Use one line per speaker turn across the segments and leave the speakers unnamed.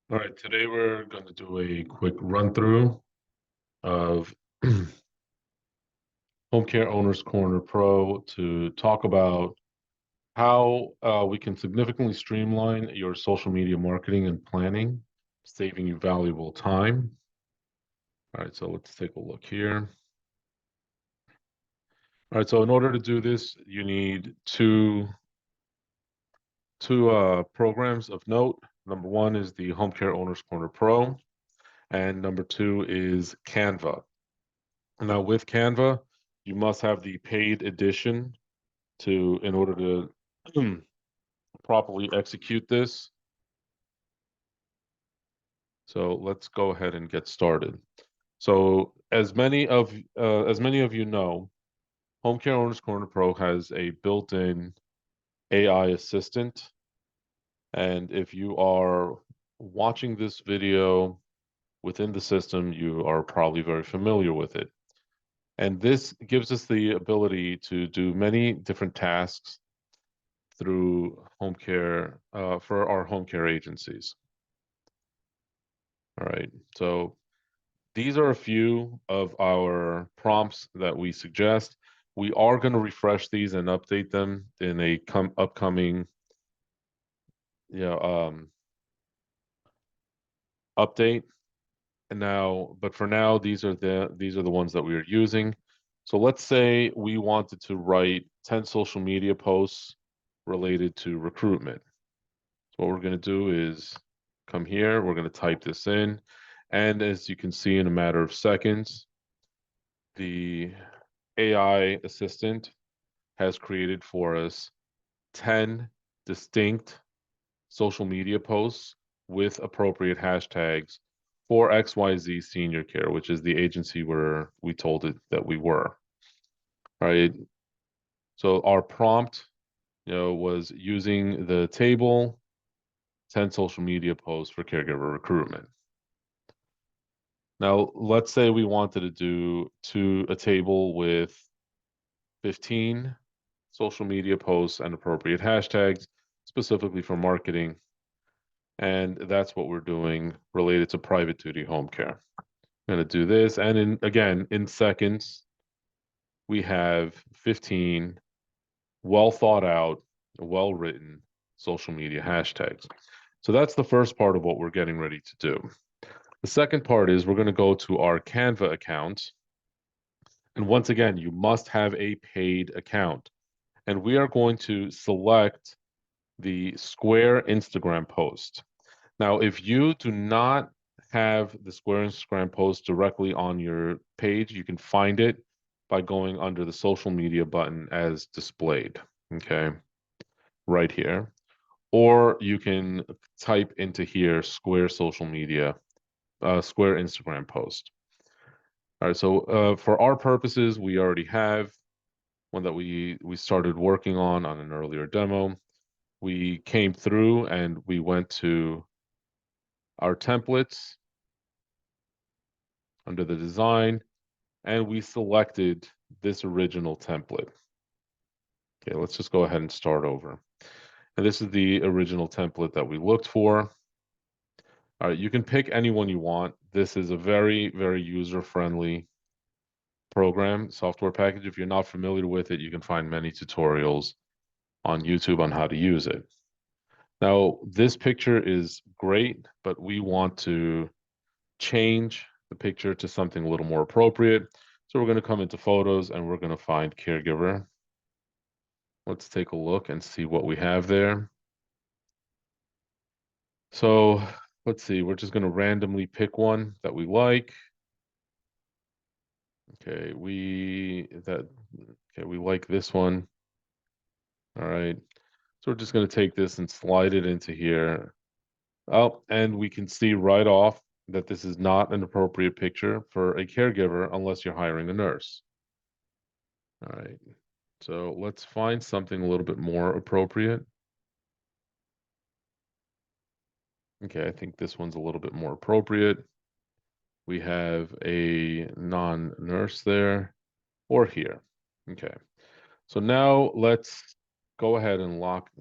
All right, today we're going to do a quick run through of Homecare Owners Corner Pro to talk about how we can significantly streamline your social media marketing and planning, saving you valuable time. All right, so let's take a look here. All right, so in order to do this, you need two programs of note. Number one is the Homecare Owners Corner Pro, and number two is Canva. Now with Canva, you must have the paid edition to in order to properly execute this. So let's go ahead and get started. So as many of you know, HomeCare Owners Corner Pro has a built-in AI assistant, and if you are watching this video within the system, you are probably very familiar with it. And this gives us the ability to do many different tasks through home care for our home care agencies. All right. So these are a few of our prompts that we suggest. We are going to refresh these and update them in a upcoming, you know, update. And now, but for now, these are the ones that we are using. So let's say we wanted to write 10 social media posts related to recruitment. So what we're going to do is come here, we're going to type this in, and as you can see in a matter of seconds, the AI assistant has created for us 10 distinct social media posts with appropriate hashtags for XYZ Senior Care, which is the agency where we told it that we were. All right. So our prompt, was using the table 10 social media posts for caregiver recruitment. Now, let's say we wanted to do a table with 15 social media posts and appropriate hashtags specifically for marketing. And that's what we're doing related to private duty home care. I'm going to do this. And in seconds, we have 15 well thought out, well written social media hashtags. So that's the first part of what we're getting ready to do. The second part is we're going to go to our Canva account. And once again, you must have a paid account. And we are going to select the Square Instagram post. Now, if you do not have the Square Instagram post directly on your page, you can find it by going under the social media button as displayed, okay, right here. Or you can type into here Square social media, Square Instagram post. All right, so for our purposes, we already have one that we started working on an earlier demo. We came through and we went to our templates under the design, and we selected this original template. Okay, let's just go ahead and start over. And this is the original template that we looked for. All right, you can pick any one you want. This is a very, very user-friendly program, software package. If you're not familiar with it, you can find many tutorials on YouTube on how to use it. Now, this picture is great, but we want to change the picture to something a little more appropriate. So we're going to come into photos and we're going to find caregiver. Let's take a look and see what we have there. So let's see, we're just going to randomly pick one that we like. Okay, we like this one. All right. So we're just going to take this and slide it into here. Oh, and we can see right off that this is not an appropriate picture for a caregiver unless you're hiring a nurse. All right. So let's find something a little bit more appropriate. Okay, I think this one's a little bit more appropriate. We have a non-nurse there or here. Okay. So now let's go ahead and lock.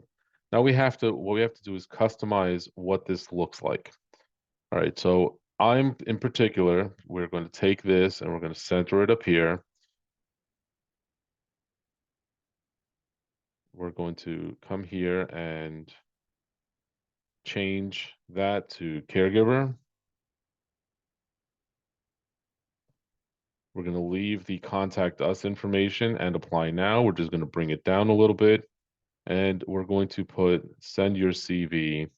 Now what we have to do is customize what this looks like. All right, so I'm in particular, we're going to take this and we're going to center it up here. We're going to come here and change that to caregiver. We're going to leave the contact us information and apply now. We're just going to bring it down a little bit. And we're going to put send your CV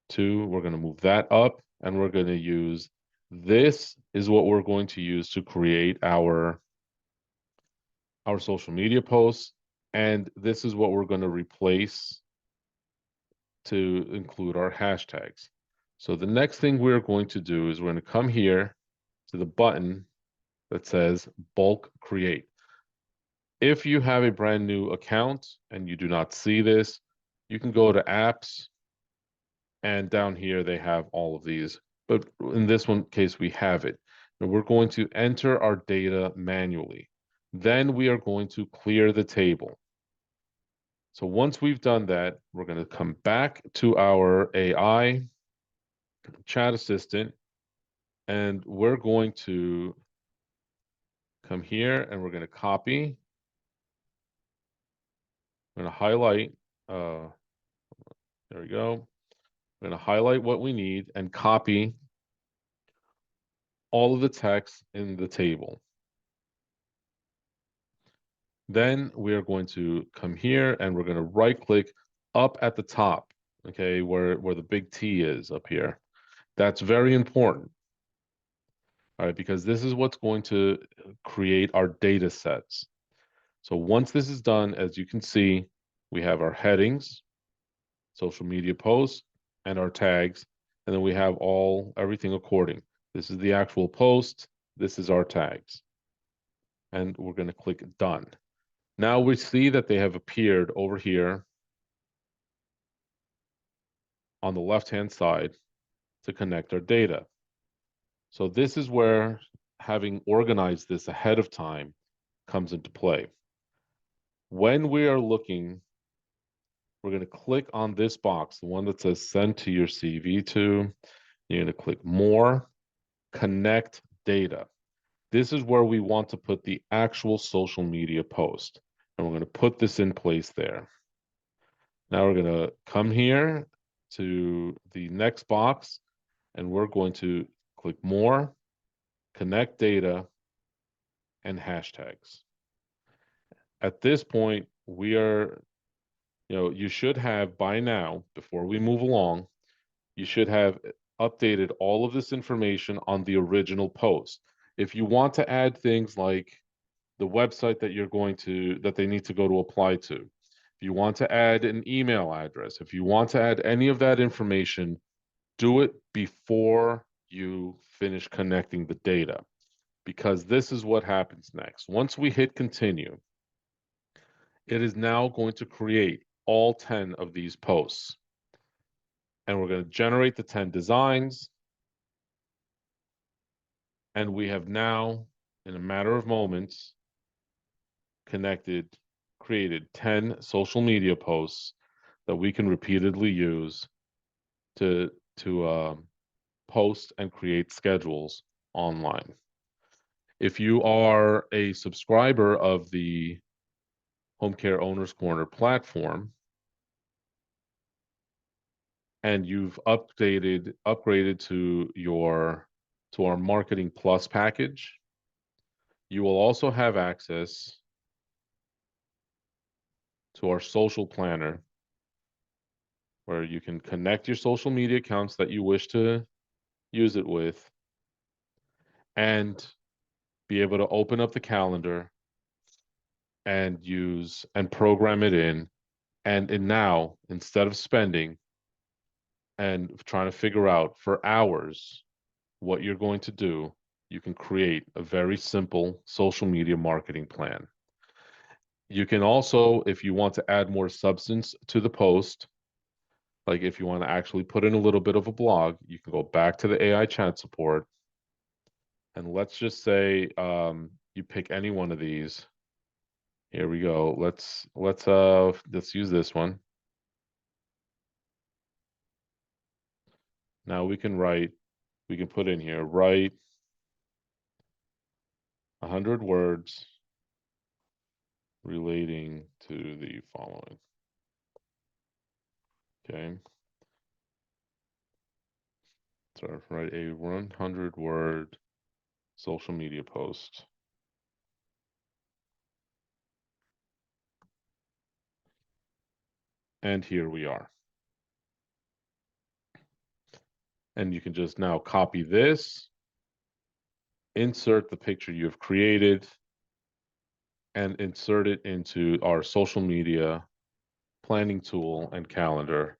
to, we're going to move that up and we're going to use, this is what we're going to use to create our social media posts. And this is what we're going to replace to include our hashtags. So the next thing we're going to do is we're going to come here to the button that says bulk create. If you have a brand new account and you do not see this, you can go to apps and down here they have all of these. But in this one case, we have it. And we're going to enter our data manually. Then we are going to clear the table. So once we've done that, we're going to come back to our AI chat assistant, and we're going to come here and we're going to copy. I'm going to highlight. There we go. I'm going to highlight what we need and copy all of the text in the table. Then we are going to come here and we're going to right click up at the top, okay, where the big T is up here. That's very important. All right, because this is what's going to create our data sets. So once this is done, as you can see, we have our headings, social media posts, and our tags, and then we have everything according. This is the actual post, this is our tags. And we're going to click done. Now we see that they have appeared over here on the left-hand side to connect our data. So this is where having organized this ahead of time comes into play. When we are looking, we're going to click on this box, the one that says send to your CV to. You're going to click more, connect data. This is where we want to put the actual social media post. And we're going to put this in place there. Now we're going to come here to the next box and we're going to click more, connect data, and hashtags. At this point, we are, you should have by now, before we move along, you should have updated all of this information on the original post. If you want to add things like the website that they need to go to apply to, if you want to add an email address, if you want to add any of that information, do it before you finish connecting the data, because this is what happens next. Once we hit continue, it is now going to create all 10 of these posts. And we're going to generate the 10 designs. And we have now, in a matter of moments, created 10 social media posts that we can repeatedly use to post and create schedules online. If you are a subscriber of the Homecare Owners Corner platform and you've upgraded to our Marketing Plus package, you will also have access to our social planner, where you can connect your social media accounts that you wish to use it with and be able to open up the calendar and use and program it in. And now, instead of spending and trying to figure out for hours what you're going to do, you can create a very simple social media marketing plan. You can also, if you want to add more substance to the post, like if you want to actually put in a little bit of a blog, you can go back to the AI chat support. And let's just say you pick any one of these. Here we go. Let's use this one. Now we can write we can put in here, write 100 words relating to the following. Okay. So write a 100-word social media post. And here we are. And you can just now copy this, insert the picture you have created, and insert it into our social media planning tool and calendar.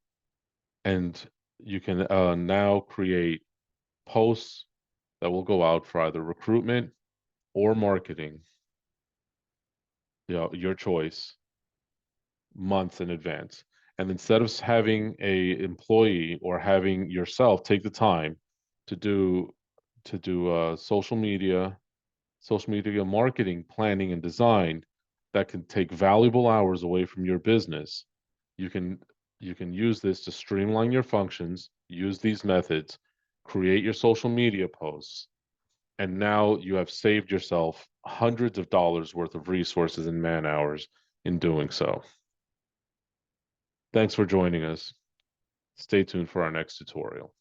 And you can now create posts that will go out for either recruitment or marketing, your choice, months in advance. And instead of having a employee or having yourself take the time to do social media marketing, planning, and design that can take valuable hours away from your business, you can you can use this to streamline your functions, use these methods, create your social media posts, and now you have saved yourself hundreds of dollars worth of resources and man hours in doing so. Thanks for joining us. Stay tuned for our next tutorial.